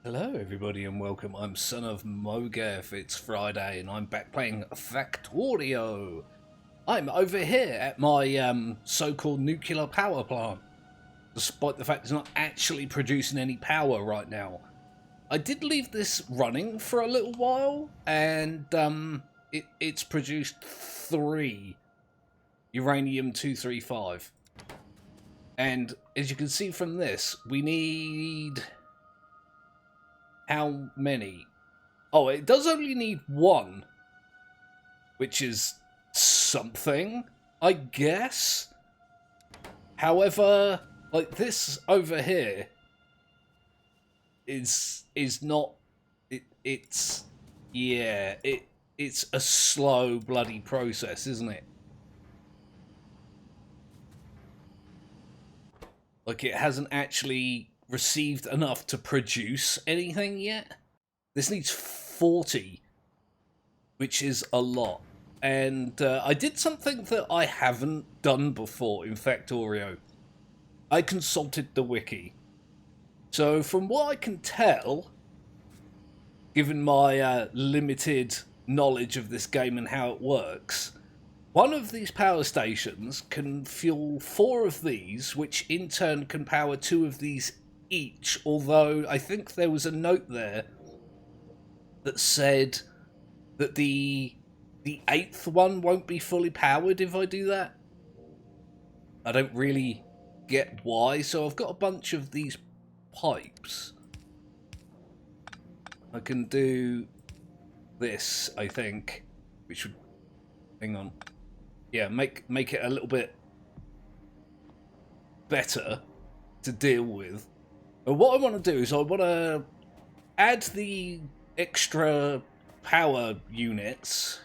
Hello everybody and welcome, I'm son of Mowgef, it's Friday and I'm back playing Factorio. I'm over here at my so-called nuclear power plant, despite the fact it's not actually producing any power right now. I did leave this running for a little while and it's produced 3 uranium-235. And as you can see from this, we need... how many? Oh, it does only need 1, which is something, I guess. However, like this over here is not it's yeah, it's a slow bloody process, isn't it? Like it hasn't actually received enough to produce anything yet. This needs 40, which is a lot. And I did something that I haven't done before in Factorio. I consulted the wiki. So from what I can tell, given my limited knowledge of this game and how it works, one of these power stations can fuel 4 of these, which in turn can power 2 of these each, although I think there was a note there that said that the 8th one won't be fully powered if I do that. I don't really get why. So I've got a bunch of these pipes. I can do this, I think, which would... hang on. Yeah, make it a little bit better to deal with. But what I want to do is I want to add the extra power units,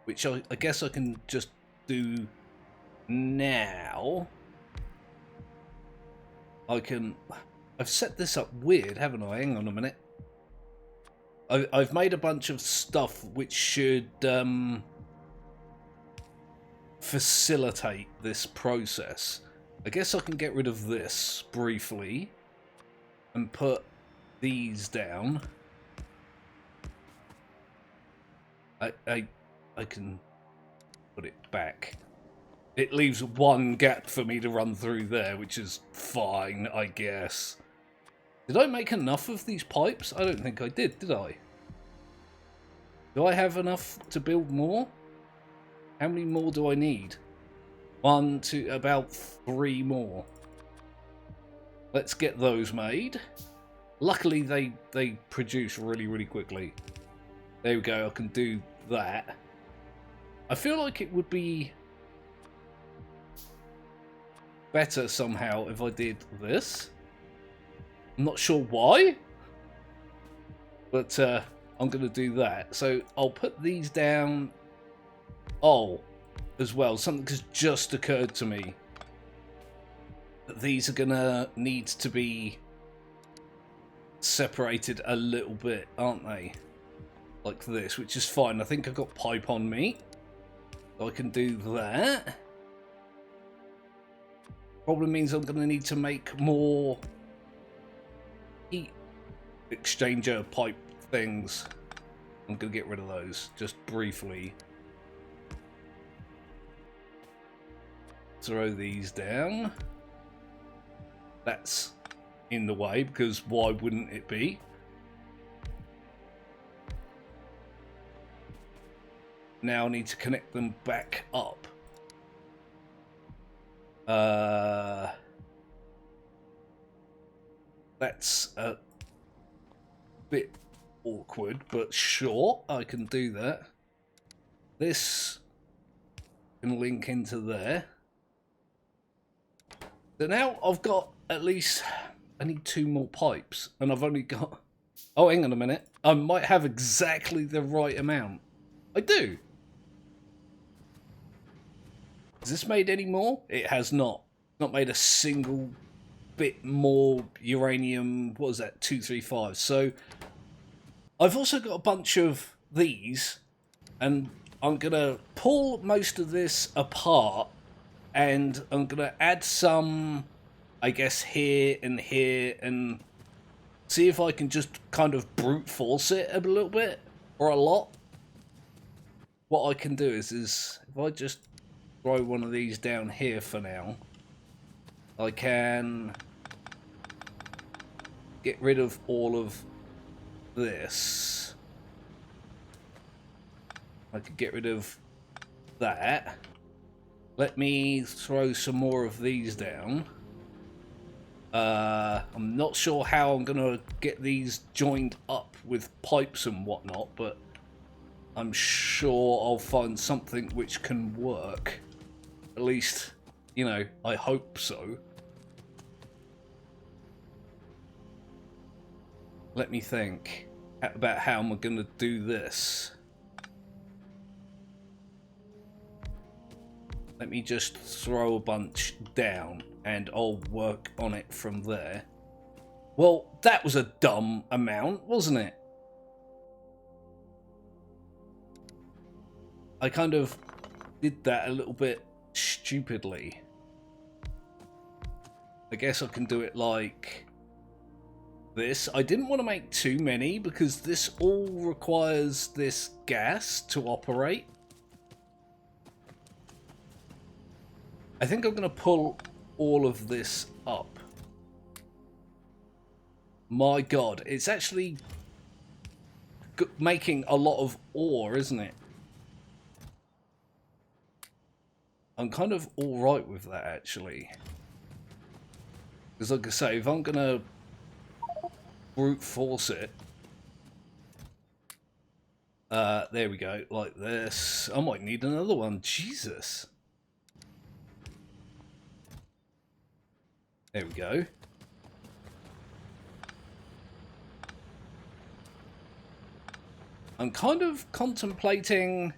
which I guess I can just do now. I've set this up weird, haven't I? Hang on a minute. I've made a bunch of stuff which should facilitate this process. I guess I can get rid of this briefly and put these down. I can put it back. It leaves 1 gap for me to run through there, which is fine, I guess. Did I make enough of these pipes? I don't think I did I? Do I have enough to build more? How many more do I need? 1, 2, about 3 more. Let's get those made. Luckily, they produce really quickly. There we go, I can do that. I feel like it would be better somehow if I did this. I'm not sure why, but I'm going to do that. So I'll put these down. Oh, as well, something has just occurred to me. That these are going to need to be separated a little bit, aren't they? Like this, which is fine. I think I've got pipe on me, so I can do that. Problem means I'm going to need to make more heat exchanger pipe things. I'm going to get rid of those just briefly. Throw these down. That's in the way, because why wouldn't it be? Now I need to connect them back up. That's a bit awkward, but sure, I can do that. This can link into there. So now I've got at least... I need 2 more pipes, and I've only got... oh, hang on a minute. I might have exactly the right amount. I do. Has this made any more? It has not. Not made a single bit more uranium. What was that? 235. So I've also got a bunch of these, and I'm going to pull most of this apart, and I'm going to add some, I guess, here and see if I can just kind of brute force it a little bit, or a lot. What I can do is if I just throw one of these down here for now, I can get rid of all of this. I could get rid of that. Let me throw some more of these down. I'm not sure how I'm gonna get these joined up with pipes and whatnot, but I'm sure I'll find something which can work. At least, you know, I hope so. Let me think about how I'm gonna do this. Let me just throw a bunch down and I'll work on it from there. Well, that was a dumb amount, wasn't it? I kind of did that a little bit stupidly. I guess I can do it like this. I didn't want to make too many because this all requires this gas to operate. I think I'm going to pull all of this up. My god, it's actually making a lot of ore, isn't it? I'm kind of alright with that, actually. Because like I say, if I'm going to brute force it, there we go, like this. I might need another one, Jesus. There we go. I'm kind of contemplating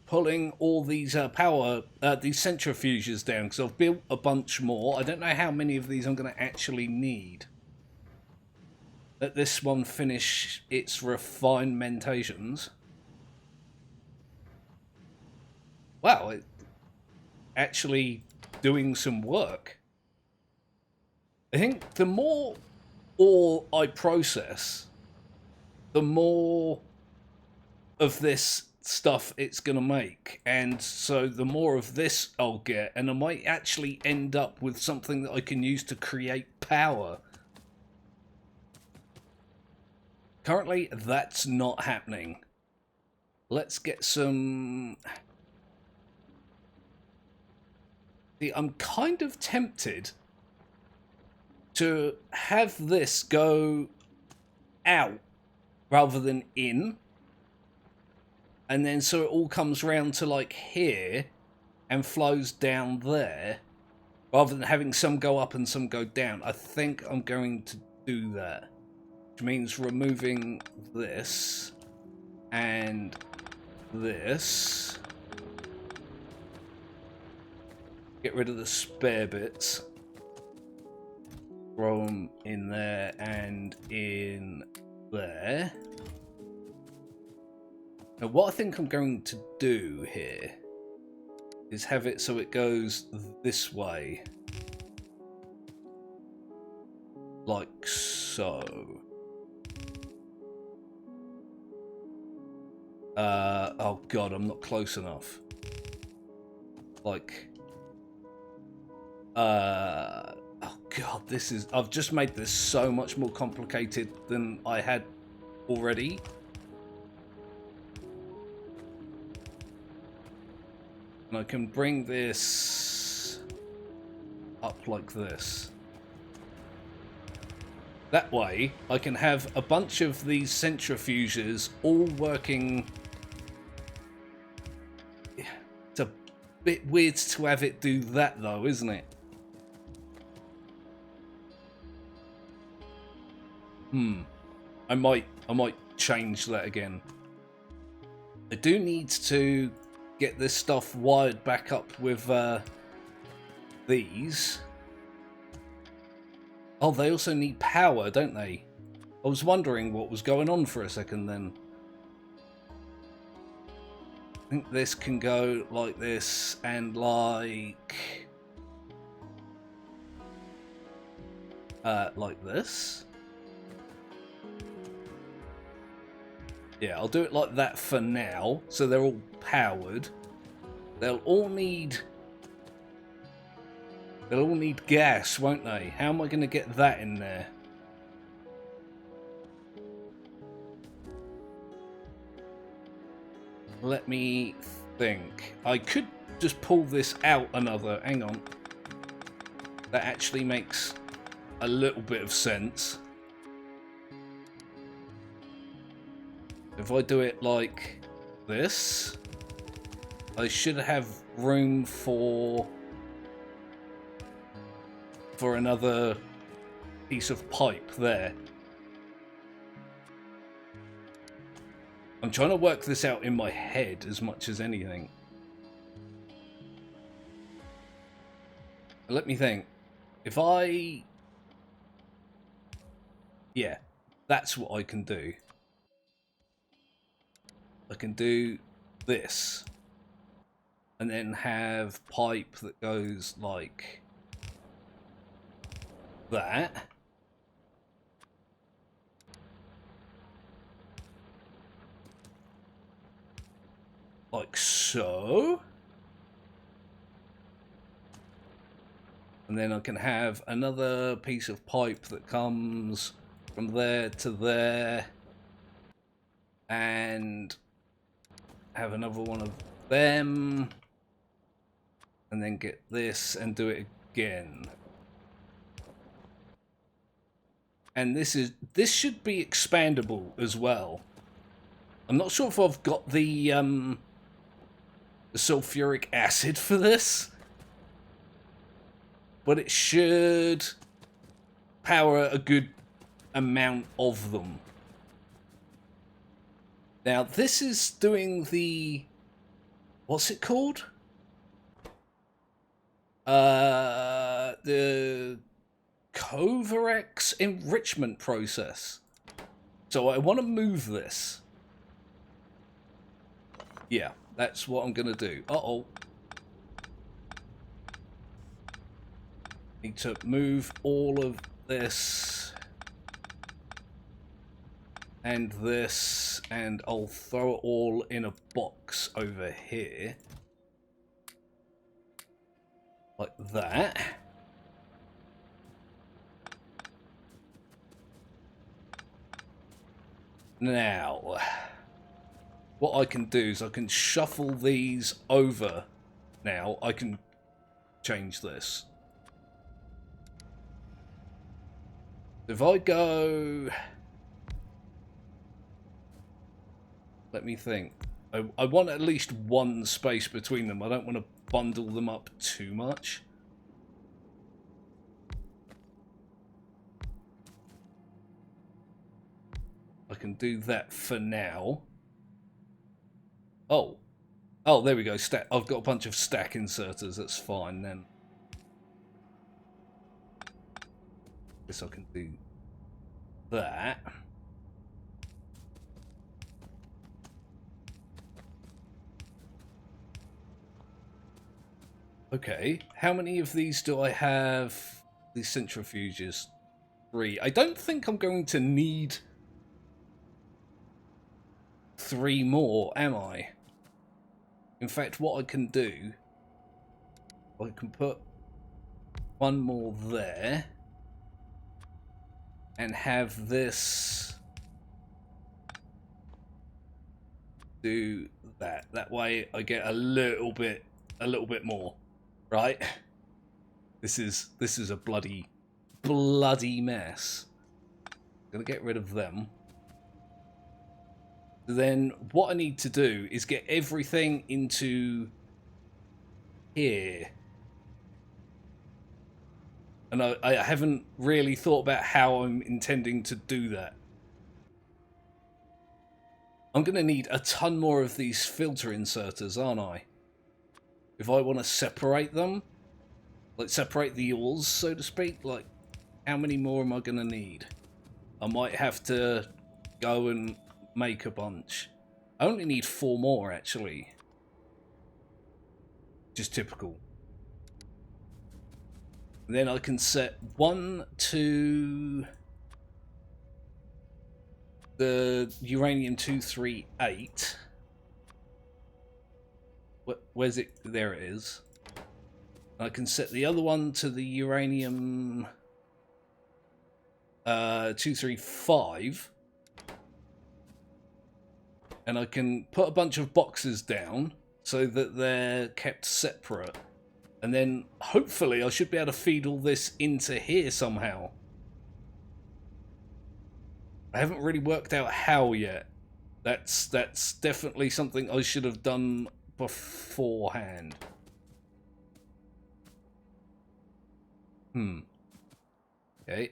pulling all these these centrifuges down, because I've built a bunch more. I don't know how many of these I'm going to actually need. Let this one finish its refinementations. Wow, it actually doing some work. I think the more ore I process, the more of this stuff it's gonna make, and so the more of this I'll get, and I might actually end up with something that I can use to create power. Currently that's not happening. Let's get some... See, I'm kind of tempted to have this go out rather than in, and then so it all comes round to like here and flows down there, rather than having some go up and some go down. I think I'm going to do that, which means removing this and this. Get rid of the spare bits. Throw them in there and in there. Now what I think I'm going to do here is have it so it goes this way. Like so. Oh god, I'm not close enough. Like... oh god, this is... I've just made this so much more complicated than I had already. And I can bring this up like this. That way, I can have a bunch of these centrifuges all working... It's a bit weird to have it do that though, isn't it? I might change that again. I do need to get this stuff wired back up with these. Oh, they also need power, don't they? I was wondering what was going on for a second then. I think this can go like this and like... like this. Yeah, I'll do it like that for now, so they're all powered. They'll all need gas, won't they? How am I going to get that in there? Let me think. I could just pull this out another. Hang on. That actually makes a little bit of sense. If I do it like this, I should have room for another piece of pipe there. I'm trying to work this out in my head as much as anything. Let me think. If I... Yeah, that's what I can do. I can do this. And then have pipe that goes like that. Like so. And then I can have another piece of pipe that comes from there to there. And have another one of them. And then get this and do it again. And this should be expandable as well. I'm not sure if I've got the sulfuric acid for this, but it should power a good amount of them. Now this is doing the, what's it called? The Covarex enrichment process. So I want to move this. Yeah, that's what I'm going to do. Uh-oh. Need to move all of this and this, and I'll throw it all in a box over here. Like that. Now, what I can do is I can shuffle these over. Now, I can change this. If I go... Let me think. I want at least one space between them. I don't want to bundle them up too much. I can do that for now. Oh, there we go. Stack. I've got a bunch of stack inserters. That's fine then. Guess I can do that. Okay, how many of these do I have? These centrifuges. 3. I don't think I'm going to need 3 more, am I? In fact, what I can do, I can put 1 more there and have this do that. That way I get a little bit more, right? This is a bloody mess. Gonna get rid of them. Then what I need to do is get everything into here. And I haven't really thought about how I'm intending to do that. I'm going to need a ton more of these filter inserters, aren't I? If I want to separate them, like separate the ores, so to speak, like how many more am I going to need? I might have to go and make a bunch. I only need 4 more, actually. Just typical. And then I can set 1 to the uranium-238. Where's it? There it is. I can set the other one to the uranium 235. And I can put a bunch of boxes down so that they're kept separate. And then hopefully I should be able to feed all this into here somehow. I haven't really worked out how yet. That's definitely something I should have done beforehand. Okay.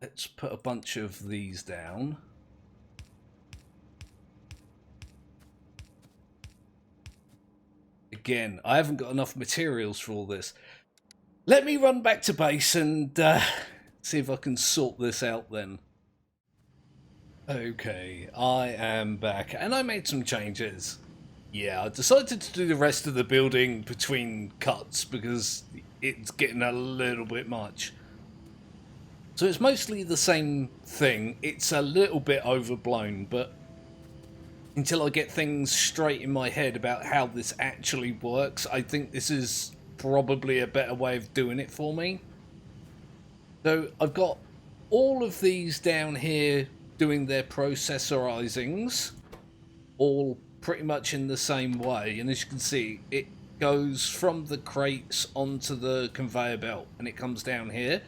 Let's put a bunch of these down. Again, I haven't got enough materials for all this. Let me run back to base and see if I can sort this out then. Okay, I am back and I made some changes. Yeah, I decided to do the rest of the building between cuts because it's getting a little bit much. So it's mostly the same thing. It's a little bit overblown, but until I get things straight in my head about how this actually works, I think this is probably a better way of doing it for me. So I've got all of these down here doing their processorizings, all pretty much in the same way. And as you can see, it goes from the crates onto the conveyor belt and it comes down here.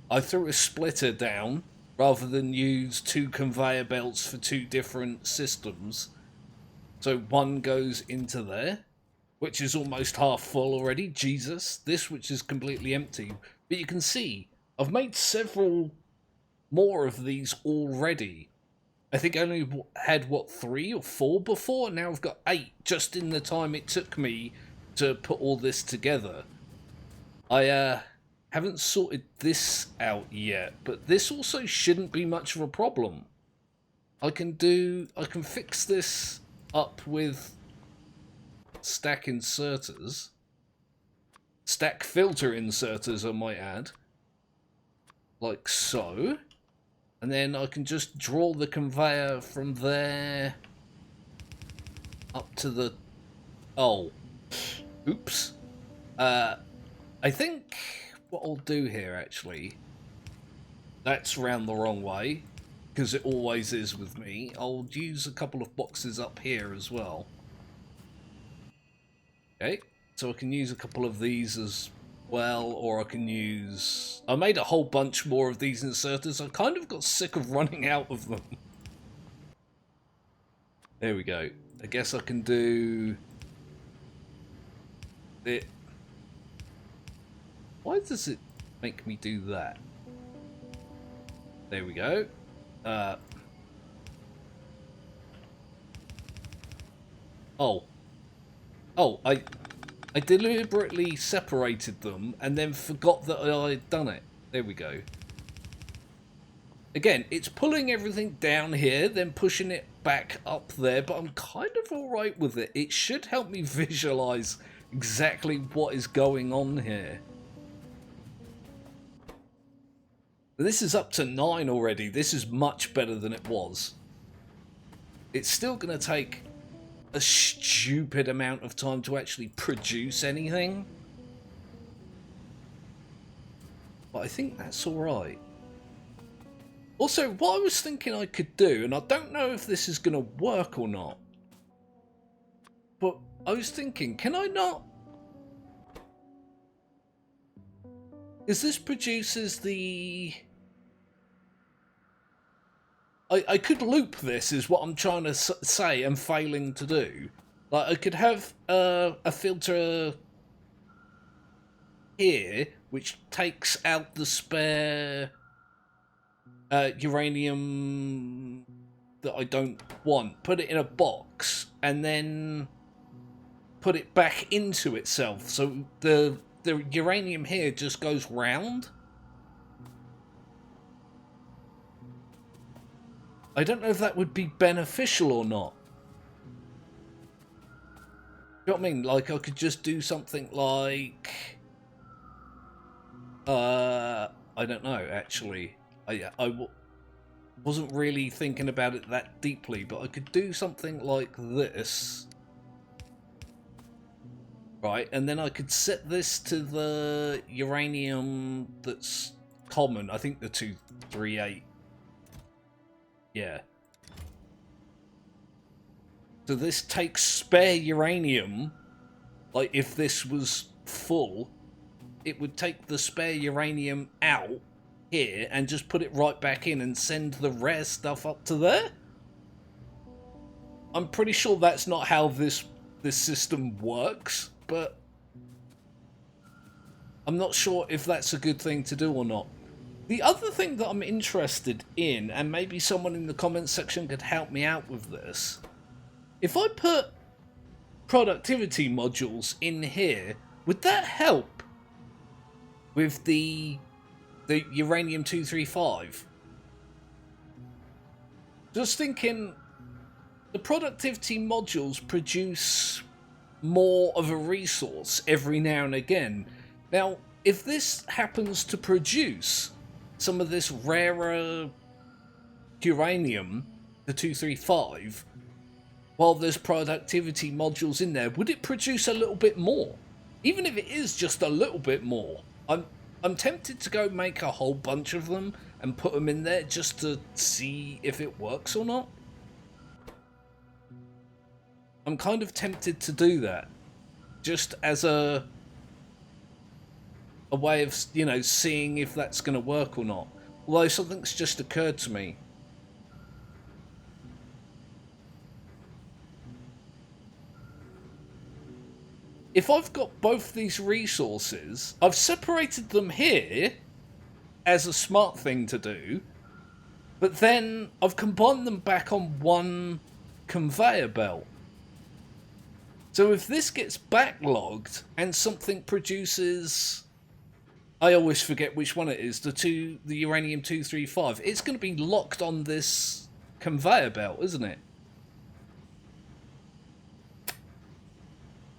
I threw a splitter down rather than use 2 conveyor belts for 2 different systems. So one goes into there, which is almost half full already. Jesus. This which is completely empty. But you can see, I've made several more of these already. I think I only had, what, 3 or 4 before? Now I've got 8 just in the time it took me to put all this together. I haven't sorted this out yet, but this also shouldn't be much of a problem. I can fix this up with stack inserters. Stack filter inserters, I might add. Like so. And then I can just draw the conveyor from there up to the... Oh. Oops. I think what I'll do here, actually... That's round the wrong way, because it always is with me. I'll use a couple of boxes up here as well. Okay, so I can use a couple of these as well, or I can use... I made a whole bunch more of these inserters. I kind of got sick of running out of them. There we go. I guess I can do... it. Why does it make me do that? There we go. Oh, I deliberately separated them and then forgot that I'd done it. There we go. Again, it's pulling everything down here, then pushing it back up there, but I'm kind of alright with it. It should help me visualize exactly what is going on here. This is up to 9 already. This is much better than it was. It's still going to take a stupid amount of time to actually produce anything. But I think that's alright. Also, what I was thinking I could do, and I don't know if this is going to work or not, but I was thinking, can I not... Is this produces the... I could loop this, is what I'm trying to say and failing to do. Like, I could have a filter here, which takes out the spare uranium that I don't want, put it in a box, and then put it back into itself. So the uranium here just goes round. I don't know if that would be beneficial or not. You know what I mean? Like, I could just do something like... I don't know, actually. Wasn't really thinking about it that deeply, but I could do something like this. Right, and then I could set this to the uranium that's common. I think the 238. Yeah. So this takes spare uranium. Like, if this was full, it would take the spare uranium out here and just put it right back in and send the rare stuff up to there. I'm pretty sure that's not how this system works, but I'm not sure if that's a good thing to do or not. The other thing that I'm interested in, and maybe someone in the comments section could help me out with this, if I put productivity modules in here, would that help with the uranium-235? Just thinking, the productivity modules produce more of a resource every now and again. Now, if this happens to produce some of this rarer uranium, the 235, while there's productivity modules in there, would it produce a little bit more? Even if it is just a little bit more. I'm tempted to go make a whole bunch of them and put them in there just to see if it works or not. I'm kind of tempted to do that, just as a way of, you know, seeing if that's going to work or not. Although something's just occurred to me. If I've got both these resources, I've separated them here as a smart thing to do, but then I've combined them back on one conveyor belt. So if this gets backlogged and something produces, I always forget which one it is, the uranium-235, it's going to be locked on this conveyor belt, isn't it?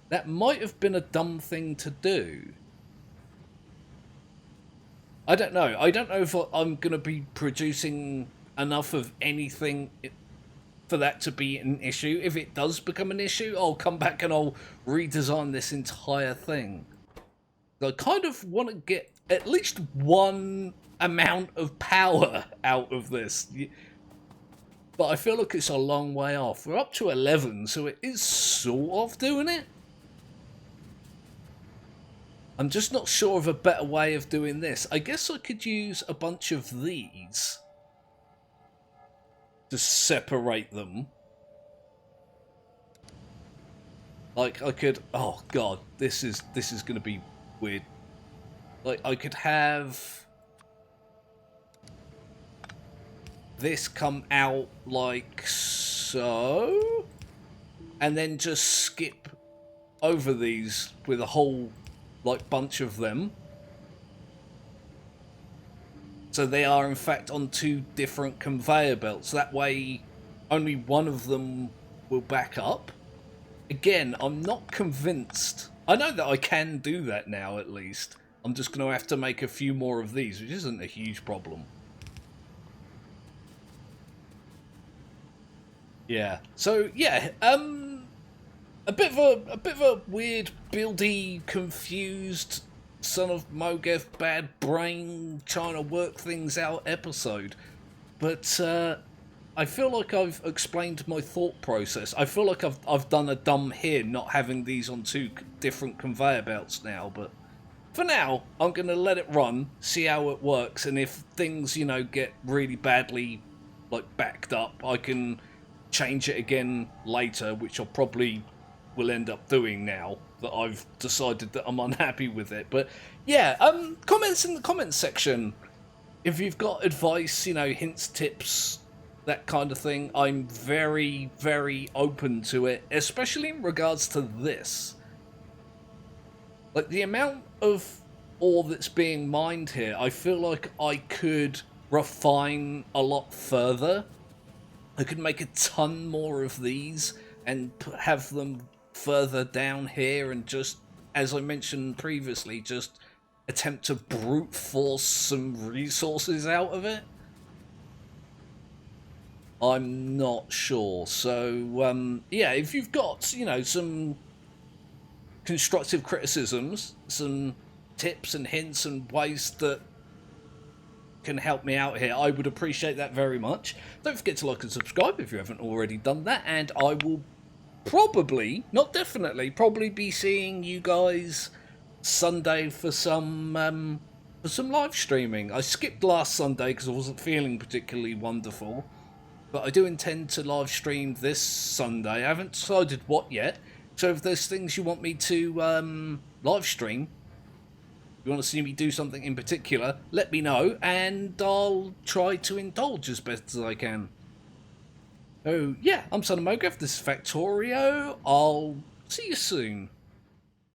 That might have been a dumb thing to do. I don't know. I don't know if I'm going to be producing enough of anything for that to be an issue. If it does become an issue, I'll come back and I'll redesign this entire thing. I kind of want to get at least one amount of power out of this. But I feel like it's a long way off. We're up to 11, so it is sort of doing it. I'm just not sure of a better way of doing this. I guess I could use a bunch of these to separate them. Like I could, oh god, this is going to be weird. Like I could have this come out like so, and then just skip over these with a whole like bunch of them. So they are in fact on two different conveyor belts. That way only one of them will back up. Again, I'm not convinced. I know that I can do that now at least. I'm just going to have to make a few more of these, which isn't a huge problem. Yeah. So yeah, a bit of a weird, buildy, confused, son of Mowgef, bad brain, trying to work things out episode. But I feel like I've explained my thought process. I feel like I've done a dumb here not having these on two different conveyor belts now. But for now, I'm going to let it run, see how it works, and if things, you know, get really badly like backed up, I can change it again later, which I'll probably will end up doing now that I've decided that I'm unhappy with it. But yeah, comments in the comments section if you've got advice, you know, hints, tips, that kind of thing. I'm very, very open to it, especially in regards to this. Like the amount of ore that's being mined here, I feel like I could refine a lot further. I could make a ton more of these and have them further down here and just, as I mentioned previously, just attempt to brute force some resources out of it. I'm not sure. So, yeah, if you've got, some constructive criticisms, some tips and hints and ways that can help me out here, I would appreciate that very much. Don't forget to like and subscribe if you haven't already done that, and I will probably, not definitely, probably be seeing you guys Sunday for some live streaming. I skipped last Sunday because I wasn't feeling particularly wonderful, but I do intend to live stream this Sunday. I haven't decided what yet, so if there's things you want me to live stream, if you want to see me do something in particular, let me know, and I'll try to indulge as best as I can. So, yeah, I'm Son of Mowgef, this is Factorio. I'll see you soon.